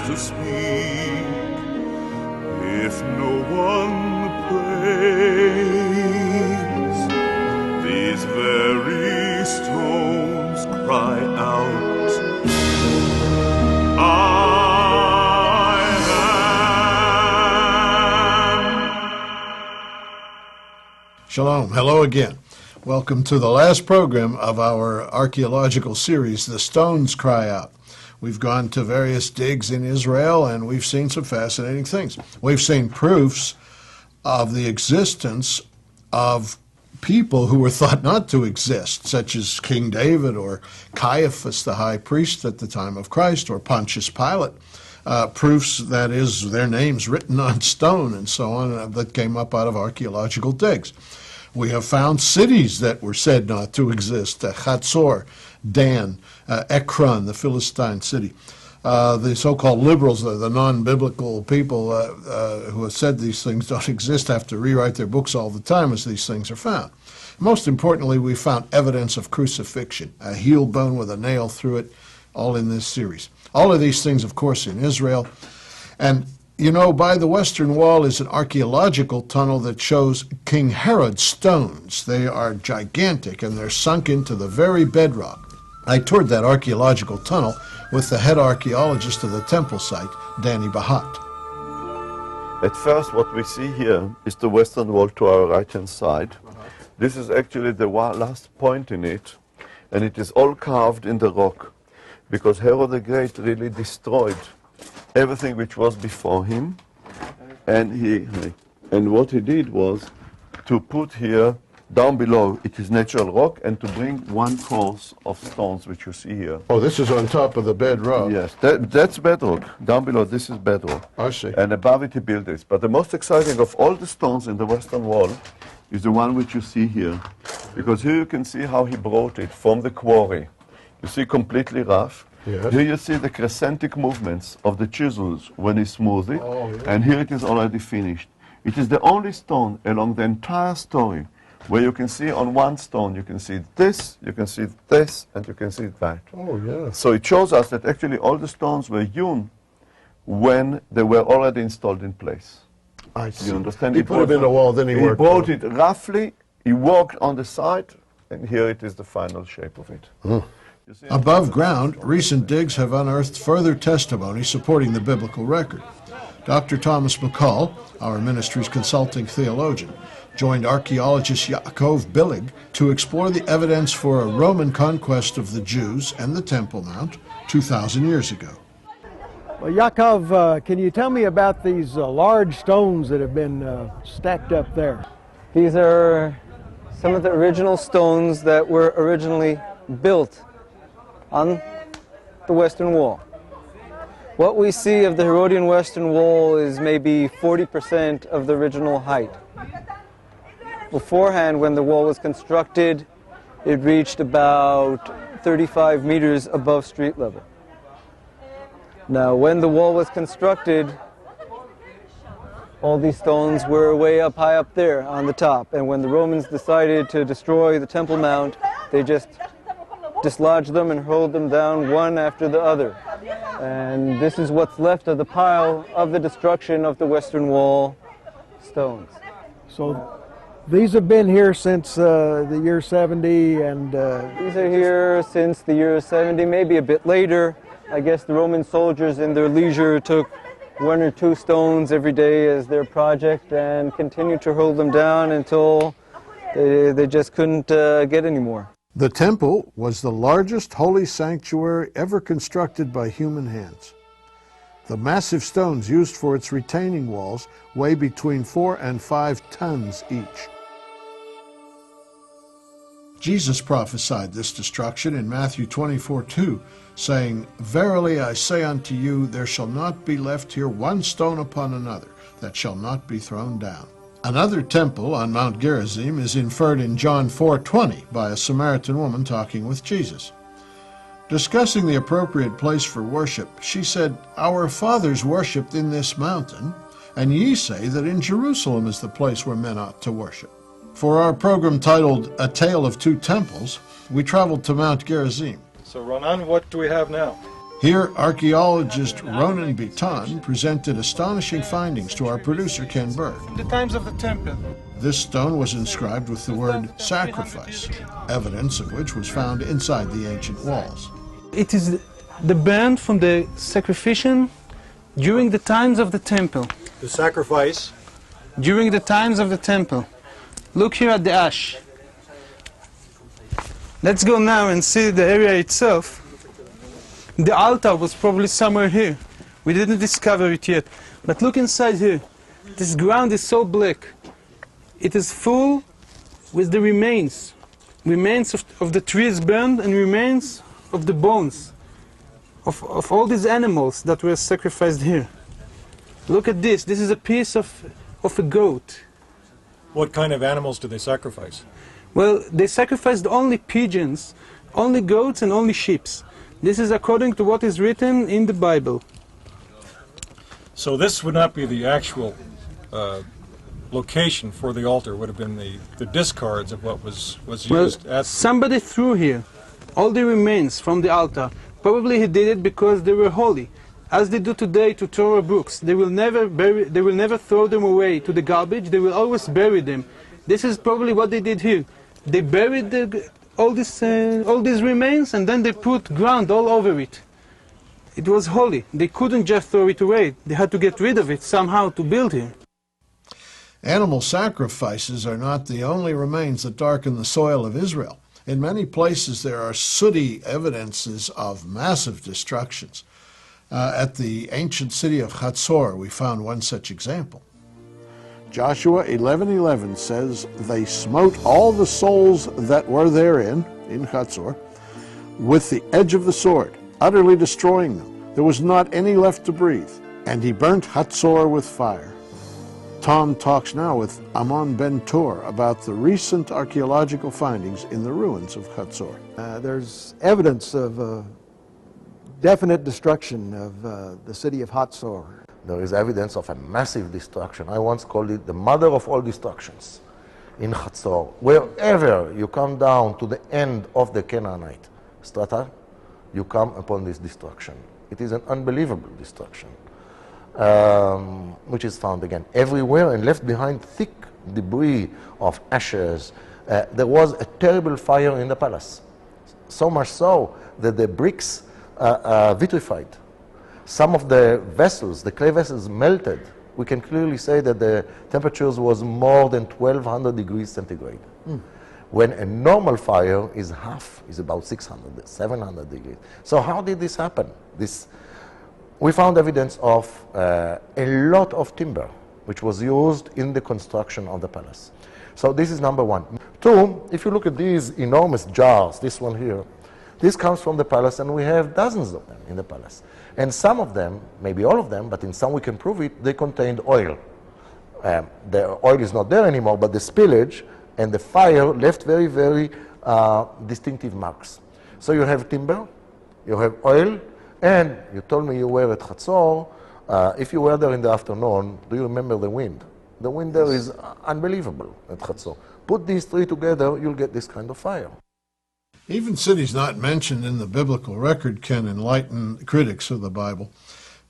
to speak, if no one prays, these very stones cry out, I am. Shalom. Hello again. Welcome to the last program of our archaeological series, The Stones Cry Out. We've gone to various digs in Israel and we've seen some fascinating things. We've seen proofs of the existence of people who were thought not to exist, such as King David or Caiaphas, the high priest at the time of Christ, or Pontius Pilate. Proofs, that is, their names written on stone and so on, that came up out of archaeological digs. We have found cities that were said not to exist, Hazor, Dan, Ekron, the Philistine city. The so-called liberals, the non-biblical people who have said these things don't exist, have to rewrite their books all the time as these things are found. Most importantly, we found evidence of crucifixion, a heel bone with a nail through it, all in this series. All of these things, of course, in Israel. And you know, by the Western Wall is an archaeological tunnel that shows King Herod's stones. They are gigantic and they're sunk into the very bedrock. I toured that archaeological tunnel with the head archaeologist of the temple site, Danny Bahat. At first, what we see here is the Western Wall to our right-hand side. This is actually the last point in it, and it is all carved in the rock, because Herod the Great really destroyed everything which was before him, and what he did was to put here down below it is natural rock, and to bring one course of stones which you see here. Oh, this is on top of the bedrock. Yes, that's bedrock. Down below this is bedrock. I see. And above it he built this. But the most exciting of all the stones in the Western Wall is the one which you see here, because here you can see how he brought it from the quarry. You see, completely rough. Yes. Here you see the crescentic movements of the chisels when he smooths it, and here it is already finished. It is the only stone along the entire story where you can see on one stone, you can see this, you can see this, and you can see that. Oh, yeah. So it shows us that actually all the stones were hewn when they were already installed in place. I see. You understand? He put it in the wall, then he worked brought it roughly, he walked on the side, and here it is the final shape of it. Above ground, recent digs have unearthed further testimony supporting the biblical record. Dr. Thomas McCall, our ministry's consulting theologian, joined archaeologist Yaakov Billig to explore the evidence for a Roman conquest of the Jews and the Temple Mount 2,000 years ago. Well, Yaakov, can you tell me about these large stones that have been stacked up there? These are some of the original stones that were originally built on the Western Wall. What we see of the Herodian Western Wall is maybe 40% of the original height. Beforehand, when the wall was constructed, it reached about 35 meters above street level. Now, when the wall was constructed, all these stones were way up high up there on the top. And when the Romans decided to destroy the Temple Mount, they just dislodged them and hurled them down one after the other. And this is what's left of the pile of the destruction of the Western Wall stones. So these have been here since the year 70, and these are here since the year 70, maybe a bit later. I guess the Roman soldiers in their leisure took one or two stones every day as their project and continued to hurl them down until they just couldn't get any more. The temple was the largest holy sanctuary ever constructed by human hands. The massive stones used for its retaining walls weigh between 4 and 5 tons each. Jesus prophesied this destruction in Matthew 24:2, saying, "Verily I say unto you, there shall not be left here one stone upon another that shall not be thrown down." Another temple on Mount Gerizim is inferred in John 4:20 by a Samaritan woman talking with Jesus. Discussing the appropriate place for worship, she said, "Our fathers worshipped in this mountain, and ye say that in Jerusalem is the place where men ought to worship." For our program titled A Tale of Two Temples, we traveled to Mount Gerizim. So Ronan, what do we have now? Here, archaeologist Ronan Bitan presented astonishing findings to our producer Ken Berg. The times of the temple. This stone was inscribed with the word sacrifice, evidence of which was found inside the ancient walls. It is the band from the sacrificium during the times of the temple. The sacrifice. During the times of the temple. Look here at the ash. Let's go now and see the area itself. The altar was probably somewhere here. We didn't discover it yet. But look inside here. This ground is so black. It is full with the remains. Remains of the trees burned and remains of the bones of all these animals that were sacrificed here. Look at this. This is a piece of a goat. What kind of animals do they sacrifice? Well, they sacrificed only pigeons, only goats and only sheep. This is according to what is written in the Bible. So this would not be the actual location for the altar, would have been the discards of what was used at... Somebody threw here all the remains from the altar. Probably he did it because they were holy. As they do today to Torah books, they will never throw them away to the garbage, they will always bury them. This is probably what they did here. They buried all these remains and then they put ground all over it. It was holy. They couldn't just throw it away. They had to get rid of it somehow to build here. Animal sacrifices are not the only remains that darken the soil of Israel. In many places there are sooty evidences of massive destructions. At the ancient city of Hazor, we found one such example. Joshua 11:11 says, "They smote all the souls that were therein," in Hazor, "with the edge of the sword, utterly destroying them. There was not any left to breathe. And he burnt Hazor with fire." Tom talks now with Amon Ben-Tor about the recent archaeological findings in the ruins of Hazor. There's evidence of definite destruction of the city of Hazor. There is evidence of a massive destruction. I once called it the mother of all destructions in Hazor. Wherever you come down to the end of the Canaanite strata, you come upon this destruction. It is an unbelievable destruction, which is found again everywhere and left behind thick debris of ashes. There was a terrible fire in the palace, so much so that the bricks vitrified. Some of the vessels, the clay vessels, melted. We can clearly say that the temperatures was more than 1200 degrees centigrade. When a normal fire is about 600, 700 degrees. So how did this happen? We found evidence of a lot of timber, which was used in the construction of the palace. So this is number one. Two, if you look at these enormous jars, this one here, this comes from the palace, and we have dozens of them in the palace. And some of them, maybe all of them, but in some we can prove it, they contained oil. The oil is not there anymore, but the spillage and the fire left very, very distinctive marks. So you have timber, you have oil, and you told me you were at Hazor. If you were there in the afternoon, do you remember the wind? The wind there is unbelievable at Hazor. Put these three together, you'll get this kind of fire. Even cities not mentioned in the biblical record can enlighten critics of the Bible.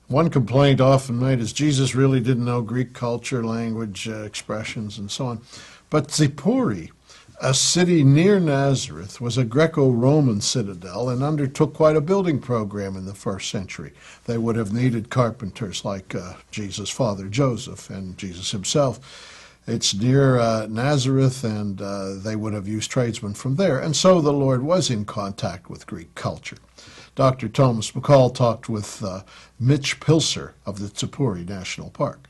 One complaint often made is Jesus really didn't know Greek culture, language, expressions, and so on. But Zippori, a city near Nazareth, was a Greco-Roman citadel and undertook quite a building program in the first century. They would have needed carpenters like Jesus' father Joseph and Jesus himself. It's near Nazareth, and they would have used tradesmen from there. And so the Lord was in contact with Greek culture. Dr. Thomas McCall talked with Mitch Pilser of the Zippori National Park.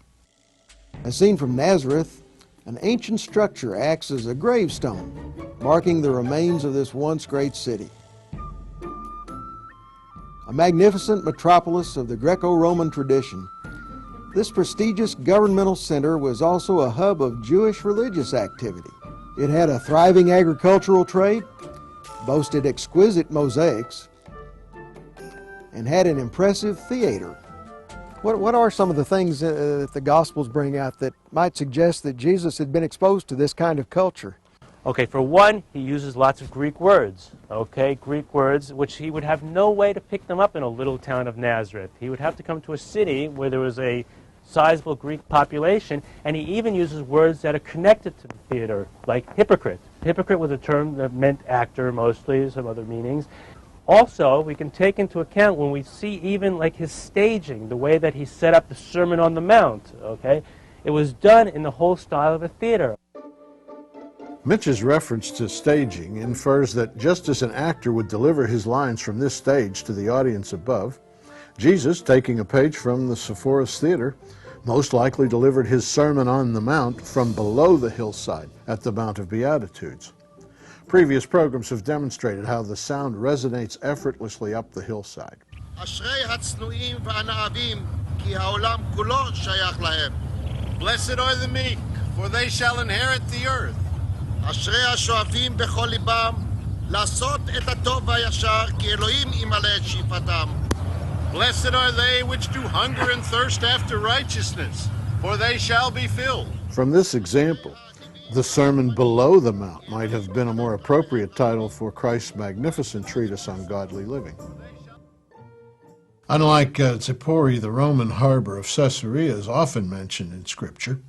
As seen from Nazareth, an ancient structure acts as a gravestone, marking the remains of this once great city. A magnificent metropolis of the Greco-Roman tradition, this prestigious governmental center was also a hub of Jewish religious activity. It had a thriving agricultural trade, boasted exquisite mosaics, and had an impressive theater. What are some of the things that the Gospels bring out that might suggest that Jesus had been exposed to this kind of culture? Okay, for one, he uses lots of Greek words, okay, Greek words, which he would have no way to pick them up in a little town of Nazareth. He would have to come to a city where there was a sizable Greek population, and he even uses words that are connected to the theater, like hypocrite. Hypocrite was a term that meant actor mostly, some other meanings. Also, we can take into account when we see even like his staging, the way that he set up the Sermon on the Mount, okay, it was done in the whole style of a theater. Mitch's reference to staging infers that just as an actor would deliver his lines from this stage to the audience above, Jesus, taking a page from the Sepphoris Theater, most likely delivered his Sermon on the Mount from below the hillside at the Mount of Beatitudes. Previous programs have demonstrated how the sound resonates effortlessly up the hillside. Blessed are the meek, for they shall inherit the earth. אשרי השואפים בכל ליבם לעשות את הטוב והישר כי אלוהים ימלא את שאיפתם. Blessed are they which do hunger and thirst after righteousness, for they shall be filled. From this example, the Sermon Below the Mount might have been a more appropriate title for Christ's magnificent treatise on godly living. Unlike Zippori, the Roman harbor of Caesarea is often mentioned in Scripture,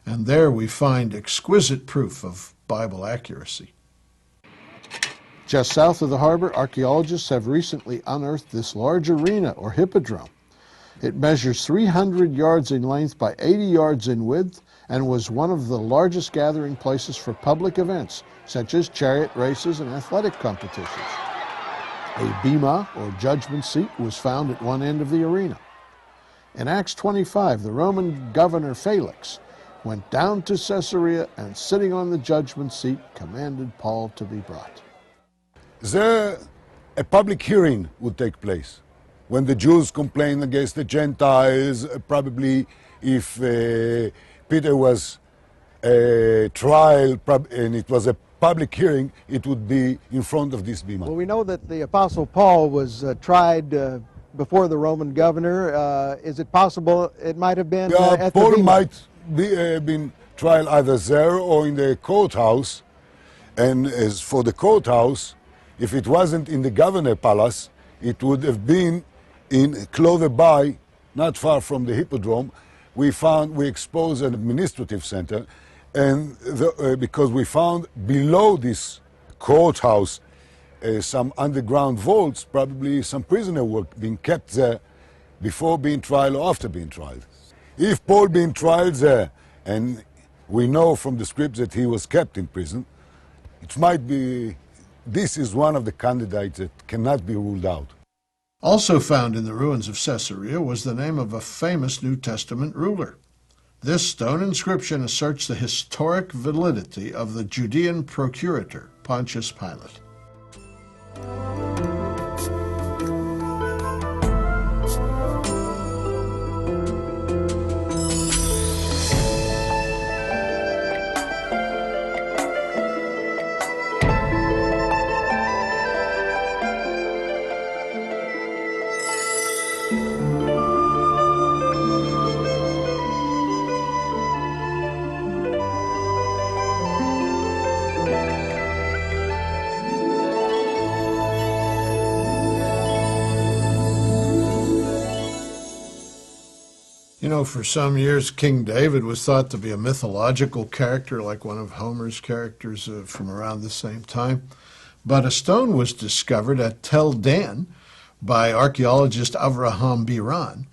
and there we find exquisite proof of Bible accuracy. Just south of the harbor, archaeologists have recently unearthed this large arena, or hippodrome. It measures 300 yards in length by 80 yards in width and was one of the largest gathering places for public events, such as chariot races and athletic competitions. A bema, or judgment seat, was found at one end of the arena. In Acts 25, the Roman governor Felix went down to Caesarea and, sitting on the judgment seat, commanded Paul to be brought. There, a public hearing would take place when the Jews complained against the Gentiles, probably if Peter was trial and it was a public hearing, it would be in front of this bema. Well, we know that the Apostle Paul was tried before the Roman governor. Is it possible it might have been at Paul the bema? might be been trial either there or in the courthouse. And as for the courthouse, if it wasn't in the governor palace, it would have been in closer by, not far from the Hippodrome. We exposed an administrative center, and because we found below this courthouse some underground vaults, probably some prisoners were being kept there before being tried or after being tried. If Paul being tried there, and we know from the scripts that he was kept in prison, it might be, this is one of the candidates that cannot be ruled out. Also found in the ruins of Caesarea was the name of a famous New Testament ruler. This stone inscription asserts the historic validity of the Judean procurator, Pontius Pilate. You know, for some years, King David was thought to be a mythological character, like one of Homer's characters from around the same time. But a stone was discovered at Tel Dan by archaeologist Avraham Biran,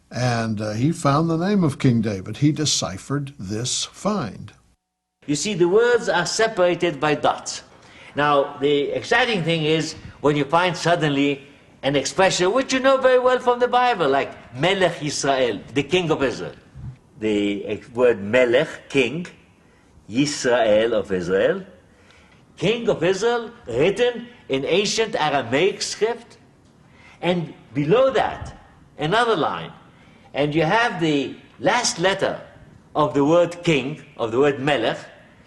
and he found the name of King David. He deciphered this find. You see, the words are separated by dots. Now, the exciting thing is when you find suddenly an expression which you know very well from the Bible, like Melech Yisrael, the king of Israel. The word Melech, king, Yisrael of Israel, king of Israel, written in ancient Aramaic script, and below that, another line, and you have the last letter of the word king, of the word Melech,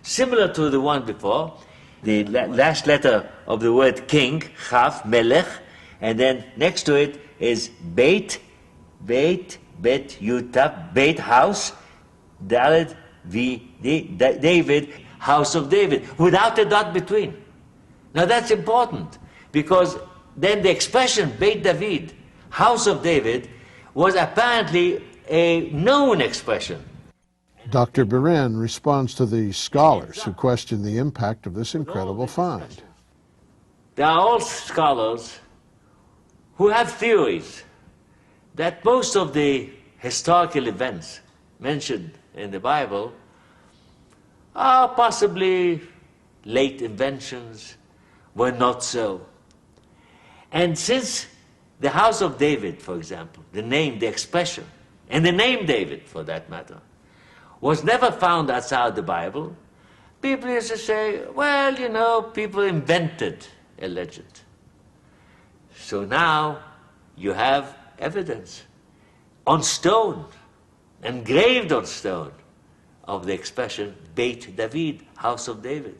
similar to the one before, the last letter of the word king, Chaf, Melech, and then next to it is BEIT, Bet Yutaf, Beit house, Dalet David, house of David, without a dot between. Now that's important, because then the expression Beit David, house of David, was apparently a known expression. Dr. Biran responds to the scholars who question the impact of this incredible find. There are all scholars who have theories that most of the historical events mentioned in the Bible are possibly late inventions, were not so. And since the house of David, for example, the name, the expression, and the name David, for that matter, was never found outside the Bible, people used to say, well, you know, people invented a legend. So now you have evidence on stone, engraved on stone, of the expression Beit David, house of David.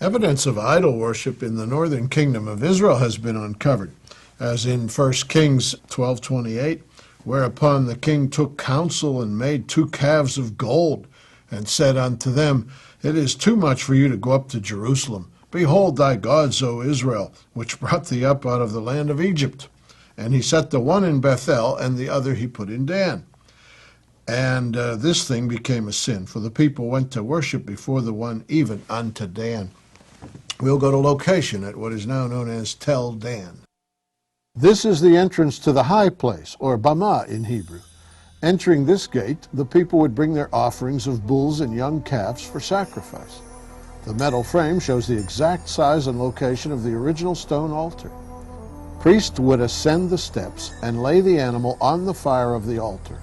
Evidence of idol worship in the northern kingdom of Israel has been uncovered, as in 1 Kings 12:28, whereupon the king took counsel and made 2 calves of gold, and said unto them, It is too much for you to go up to Jerusalem. Behold thy gods, O Israel, which brought thee up out of the land of Egypt. And he set the one in Bethel, and the other he put in Dan. And this thing became a sin, for the people went to worship before the one even unto Dan. We'll go to location at what is now known as Tel Dan. This is the entrance to the high place, or Bama in Hebrew. Entering this gate, the people would bring their offerings of bulls and young calves for sacrifice. The metal frame shows the exact size and location of the original stone altar. Priests would ascend the steps and lay the animal on the fire of the altar.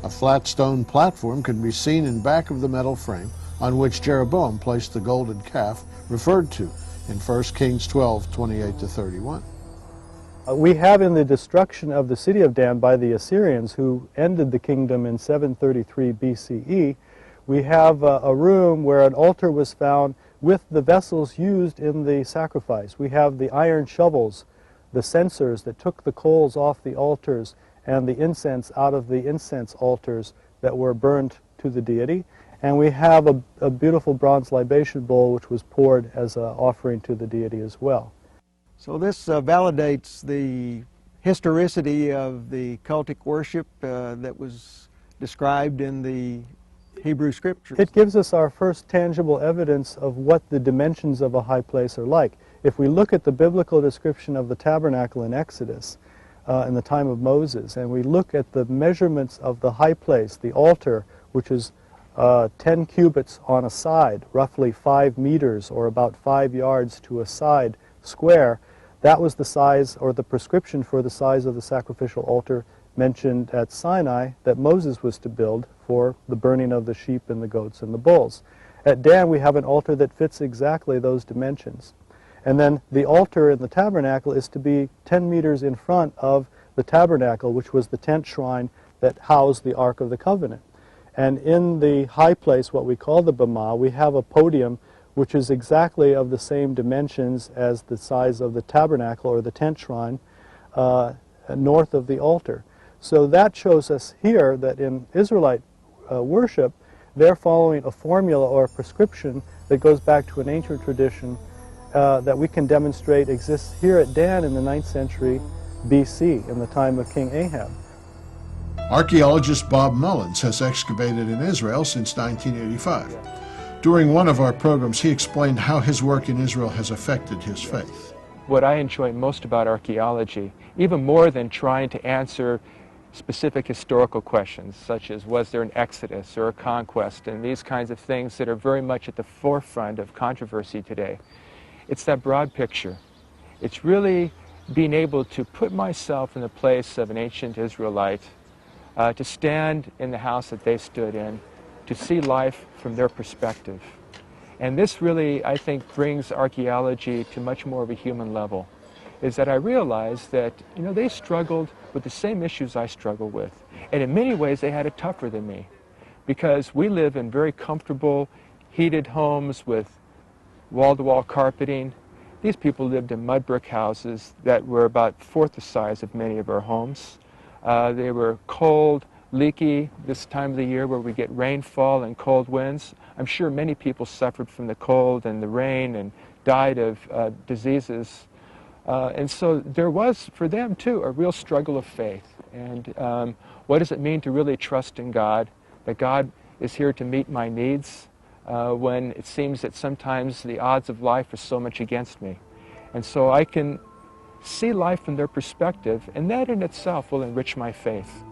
A flat stone platform can be seen in back of the metal frame on which Jeroboam placed the golden calf referred to in 1 Kings 12:28-31. We have in the destruction of the city of Dan by the Assyrians, who ended the kingdom in 733 BCE, we have a room where an altar was found with the vessels used in the sacrifice. We have the iron shovels, the censers that took the coals off the altars and the incense out of the incense altars that were burned to the deity. And we have a beautiful bronze libation bowl which was poured as an offering to the deity as well. So this validates the historicity of the cultic worship that was described in the Hebrew Scriptures. It gives us our first tangible evidence of what the dimensions of a high place are like. If we look at the biblical description of the tabernacle in Exodus in the time of Moses, and we look at the measurements of the high place, the altar, which is 10 cubits on a side, roughly 5 meters or about 5 yards to a side square, that was the size or the prescription for the size of the sacrificial altar mentioned at Sinai that Moses was to build for the burning of the sheep and the goats and the bulls. At Dan we have an altar that fits exactly those dimensions. And then the altar in the tabernacle is to be 10 meters in front of the tabernacle, which was the tent shrine that housed the Ark of the Covenant. And in the high place, what we call the Bama, we have a podium which is exactly of the same dimensions as the size of the tabernacle or the tent shrine north of the altar. So that shows us here that in Israelite worship, they're following a formula or a prescription that goes back to an ancient tradition that we can demonstrate exists here at Dan in the 9th century BC, in the time of King Ahab. Archaeologist Bob Mullins has excavated in Israel since 1985. During one of our programs, he explained how his work in Israel has affected his faith. What I enjoy most about archaeology, even more than trying to answer specific historical questions, such as was there an exodus or a conquest, and these kinds of things that are very much at the forefront of controversy today, it's that broad picture. It's really being able to put myself in the place of an ancient Israelite, to stand in the house that they stood in, to see life from their perspective. And this really, I think, brings archaeology to much more of a human level, is that I realized that, they struggled with the same issues I struggle with. And in many ways, they had it tougher than me, because we live in very comfortable, heated homes with wall-to-wall carpeting. These people lived in mud brick houses that were about 1/4 the size of many of our homes. They were cold, leaky this time of the year where we get rainfall and cold winds. I'm sure many people suffered from the cold and the rain and died of diseases. And so there was, for them too, a real struggle of faith. And what does it mean to really trust in God, that God is here to meet my needs when it seems that sometimes the odds of life are so much against me? And so I can see life from their perspective, and that in itself will enrich my faith.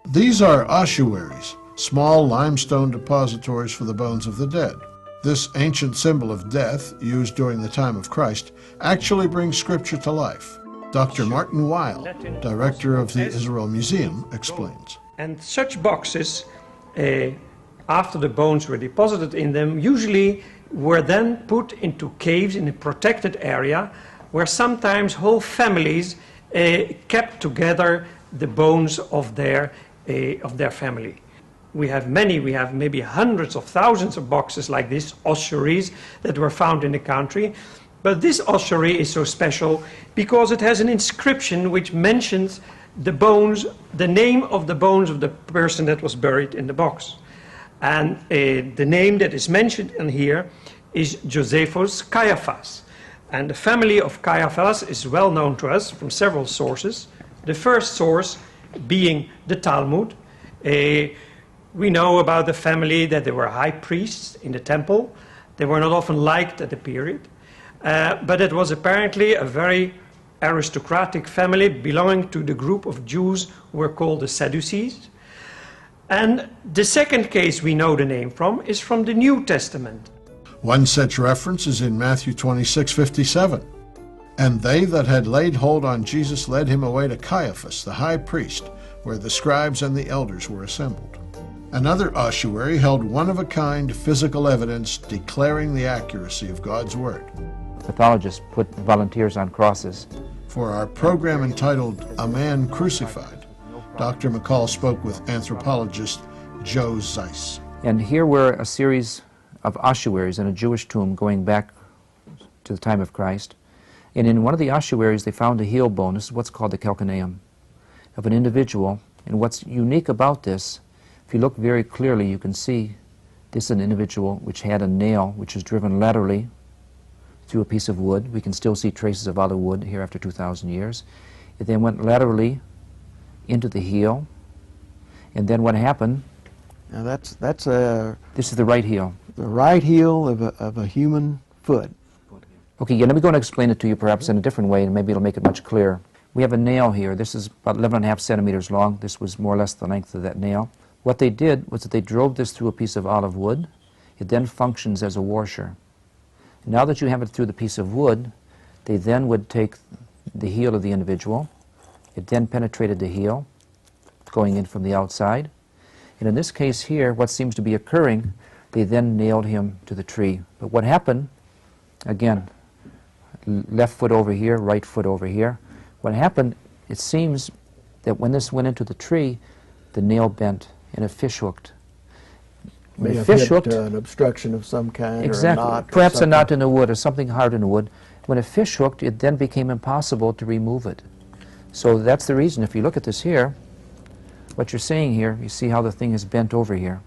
These are ossuaries, small limestone depositories for the bones of the dead. This ancient symbol of death, used during the time of Christ, actually brings Scripture to life. Dr. Martin Weil, director of the Israel Museum, explains. And such boxes, after the bones were deposited in them, usually were then put into caves in a protected area where sometimes whole families kept together the bones of their family. We have maybe hundreds of thousands of boxes like this, ossuaries, that were found in the country. But this ossuary is so special because it has an inscription which mentions the bones, the name of the bones of the person that was buried in the box. And the name that is mentioned in here is Josephus CAIAPHAS. And the family of CAIAPHAS is well known to us from several sources. The first source being the Talmud. We know about the family that they were high priests in the temple. They were not often liked at the period. But it was apparently a very aristocratic family belonging to the group of Jews who were called the Sadducees. And the second case we know the name from is from the New Testament. One such reference is in Matthew 26:57. And they that had laid hold on Jesus led him away to Caiaphas, the high priest, where the scribes and the elders were assembled. Another ossuary held one-of-a-kind physical evidence declaring the accuracy of God's Word. Pathologists put volunteers on crosses. For our program entitled A Man Crucified, Dr. McCall spoke with anthropologist Joe Zeiss. And here were a series of ossuaries in a Jewish tomb going back to the time of Christ. And in one of the ossuaries they found a heel bone. This is what's called the calcaneum of an individual. And what's unique about this, if you look very clearly, you can see this is an individual which had a nail which was driven laterally through a piece of wood. We can still see traces of other wood here after 2,000 years. It then went laterally into the heel. And then what happened? Now that's a... This is the right heel. The right heel of a human foot. Okay, yeah, let me go and explain it to you perhaps in a different way, and maybe it'll make it much clearer. We have a nail here. This is about 11.5 centimeters long. This was more or less the length of that nail. What they did was that they drove this through a piece of olive wood. It then functions as a washer. Now that you have it through the piece of wood, they then would take the heel of the individual. It then penetrated the heel, going in from the outside. And in this case here, what seems to be occurring, they then nailed him to the tree. But what happened, again, left foot over here, right foot over here. What happened, it seems that when this went into the tree, the nail bent and a fish hooked. May have hit an obstruction of some kind, exactly, or a knot. Perhaps a knot in the wood or something hard in the wood. When a fish hooked, it then became impossible to remove it. So that's the reason. If you look at this here, what you're seeing here, you see how the thing is bent over here.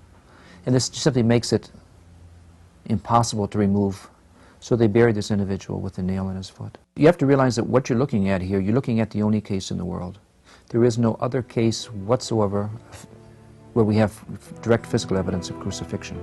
And this simply makes it impossible to remove. So they buried this individual with a nail in his foot. You have to realize that what you're looking at here, you're looking at the only case in the world. There is no other case whatsoever where we have direct physical evidence of crucifixion.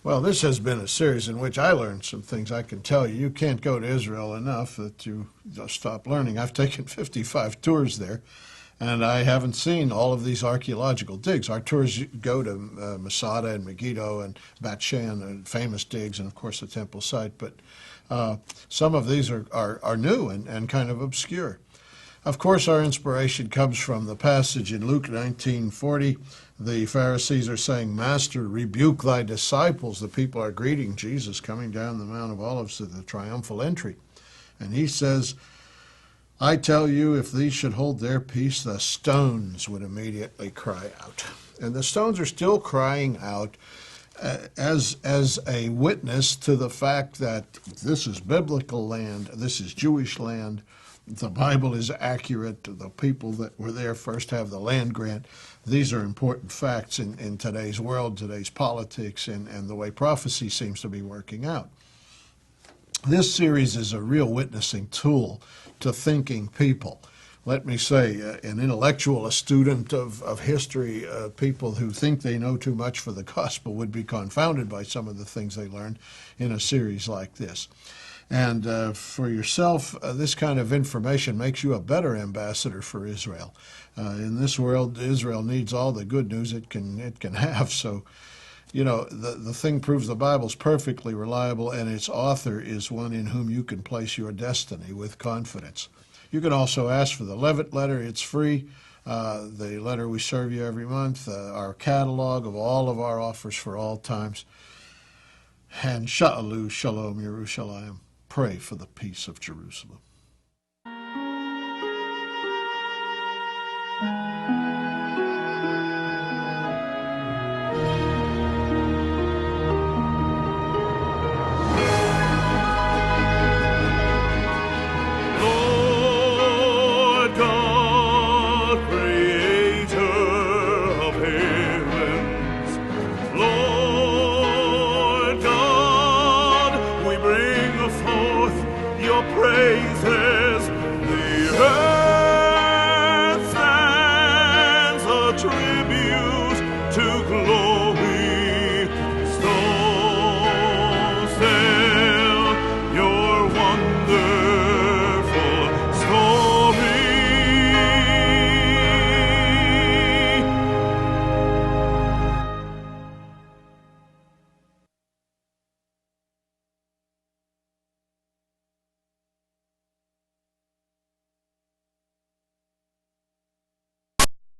Well, this has been a series in which I learned some things. I can tell you, you can't go to Israel enough that you stop learning. I've taken 55 tours there, And I haven't seen all of these archaeological digs. Our tours go to Masada and Megiddo and Bat Shan, famous digs, and of course the temple site. But some of these are new and kind of obscure. Of course, our inspiration comes from the passage in Luke 19:40. The Pharisees are saying, "Master, rebuke thy disciples." The people are greeting Jesus coming down the Mount of Olives to the triumphal entry. And he says, "I tell you, if these should hold their peace, the stones would immediately cry out." And the stones are still crying out as a witness to the fact that this is biblical land, this is Jewish land, the Bible is accurate, the people that were there first have the land grant. These are important facts in today's world, today's politics, and the way prophecy seems to be working out. This series is a real witnessing tool to thinking people. Let me say, an intellectual, a student of history, people who think they know too much for the gospel would be confounded by some of the things they learned in a series like this. And for yourself, this kind of information makes you a better ambassador for Israel. In this world, Israel needs all the good news it can have. So, you know, the thing proves the Bible's perfectly reliable, and its author is one in whom you can place your destiny with confidence. You can also ask for the Levitt letter. It's free. The letter we serve you every month, our catalog of all of our offers for all times. And Sha'alu Shalom Yerushalayim. Pray for the peace of Jerusalem. Tribute to glory.